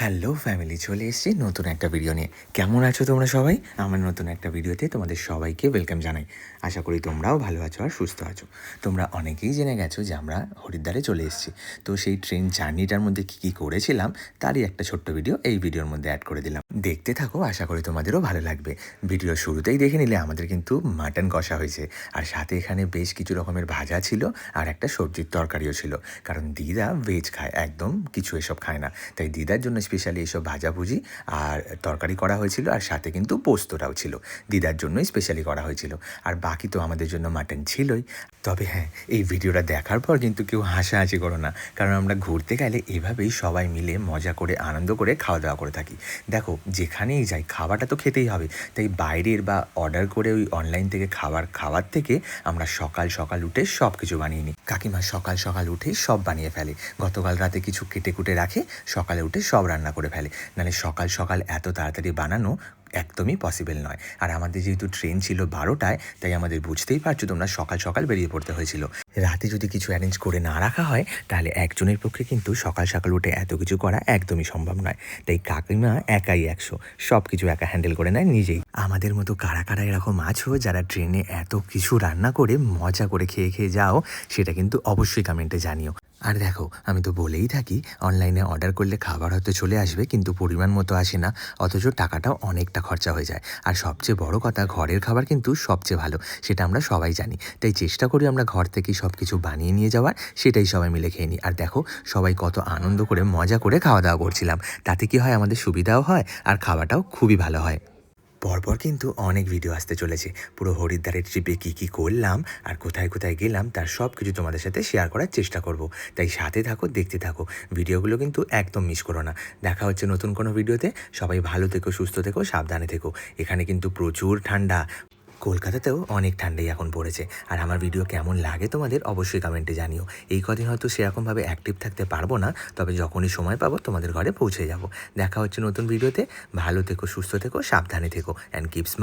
Hello family, চলে এসেছি নতুন একটা ভিডিও নিয়ে। কেমন আছো তোমরা সবাই? আমার নতুন একটা ভিডিওতে তোমাদের সবাইকে ওয়েলকাম জানাই। আশা করি তোমরাও ভালো আছো আর সুস্থ আছো। তোমরা অনেকেই জেনে গেছো যে আমরা হরিদ্বারে চলে এসেছি। তো সেই ট্রেন জার্নিটার মধ্যে কী করেছিলাম তারই একটা ছোট্ট ভিডিও এই ভিডিওর মধ্যে অ্যাড করে দিলাম। দেখতে থাকো, আশা করি তোমাদেরও ভালো লাগবে। ভিডিওর শুরুতেই দেখে নিলে আমাদের কিন্তু মাটন কষা হয়েছে, আর সাথে এখানে বেশ কিছু রকমের ভাজা ছিল আর একটা সবজির তরকারিও ছিল। কারণ দিদা ভেজ খায়, একদম কিছু এসব খায় না, তাই দিদার জন্য স্পেশালি এইসব ভাজাভুজি আর তরকারি করা হয়েছিল, আর সাথে কিন্তু পোস্তটাও ছিল, দিদার জন্যই স্পেশালি করা হয়েছিল। আর বাকি তো আমাদের জন্য মাটন ছিলই। তবে হ্যাঁ, এই ভিডিওটা দেখার পর কিন্তু কেউ হাসাহাসি করো না, কারণ আমরা ঘুরতে গেলে এভাবেই সবাই মিলে মজা করে আনন্দ করে খাওয়া দাওয়া করে থাকি। দেখো, যেখানেই যাই খাওয়াটা তো খেতেই হবে, তাই বাইরের বা অর্ডার করে ওই অনলাইন থেকে খাওয়ার থেকে আমরা সকাল সকাল উঠে সব কিছু বানিয়ে নিই। কাকিমা সকাল সকাল উঠেই সব বানিয়ে ফেলে, গতকাল রাতে কিছু কেটে কুটে রাখে, সকালে উঠে সব রান্না করে ফেলে। নাহলে সকাল সকাল এত তাড়াতাড়ি বানানো একদমই পসিবল নয়। আর আমাদের যেহেতু ট্রেন ছিল 12টায়, তাই আমাদের বুঝতেই পারছো তোমরা, সকাল সকাল বেরিয়ে পড়তে হয়েছিল। রাতে যদি কিছু অ্যারেঞ্জ করে না রাখা হয়, তাহলে একজনের পক্ষে কিন্তু সকাল সকাল উঠে এত কিছু করা একদমই সম্ভব নয়। তাই কাকিমা একাই 100, সব কিছু একা হ্যান্ডেল করে নেয় নিজেই। আমাদের মতো কারা কারা এরকম আছো যারা ট্রেনে এত কিছু রান্না করে মজা করে খেয়ে খেয়ে যাও, সেটা কিন্তু অবশ্যই কমেন্টে জানিও। আর দেখো, আমি তো বলেই থাকি অনলাইনে অর্ডার করলে খাবার হয়তো চলে আসবে, কিন্তু পরিমাণ মতো আসে না, অথচ টাকাটাও অনেকটা খরচা হয়ে যায়। আর সবচেয়ে বড় কথা, ঘরের খাবার কিন্তু সবচেয়ে ভালো, সেটা আমরা সবাই জানি। তাই চেষ্টা করি আমরা ঘর থেকেই সব কিছু বানিয়ে নিয়ে যাওয়ার, সেটাই সবাই মিলে খেয়ে নিই। আর দেখো, সবাই কত আনন্দ করে মজা করে খাওয়া দাওয়া করছিলাম। তাতে কি হয়, আমাদের সুবিধাও হয় আর খাওয়াটাও খুবই ভালো হয়। পরপর কিন্তু অনেক ভিডিও আসতে চলেছে, পুরো হরিদ্বারের ট্রিপে কী করলাম আর কোথায় কোথায় গেলাম তার সব কিছু তোমাদের সাথে শেয়ার করার চেষ্টা করব। তাই সাথে থাকো, দেখতে থাকো, ভিডিওগুলো কিন্তু একদম মিস করো না। দেখা হচ্ছে নতুন কোনো ভিডিওতে। সবাই ভালো থেকো, সুস্থ থেকো, সাবধানে থেকো। এখানে কিন্তু প্রচুর ঠান্ডা, কলকাতাতেও অনেক ঠান্ডাই এখন পড়েছে। আর আমার ভিডিও কেমন লাগে তোমাদের অবশ্যই কমেন্টে জানিও। এই কদিন হয়তো সেরকমভাবে অ্যাক্টিভ থাকতে পারবো না, তবে যখনই সময় পাবো তোমাদের ঘরে পৌঁছে যাব। দেখা হচ্ছে নতুন ভিডিওতে। ভালো থেকো, সুস্থ থেকো, সাবধানে থেকো, অ্যান্ড কিপ স্মাইলিং।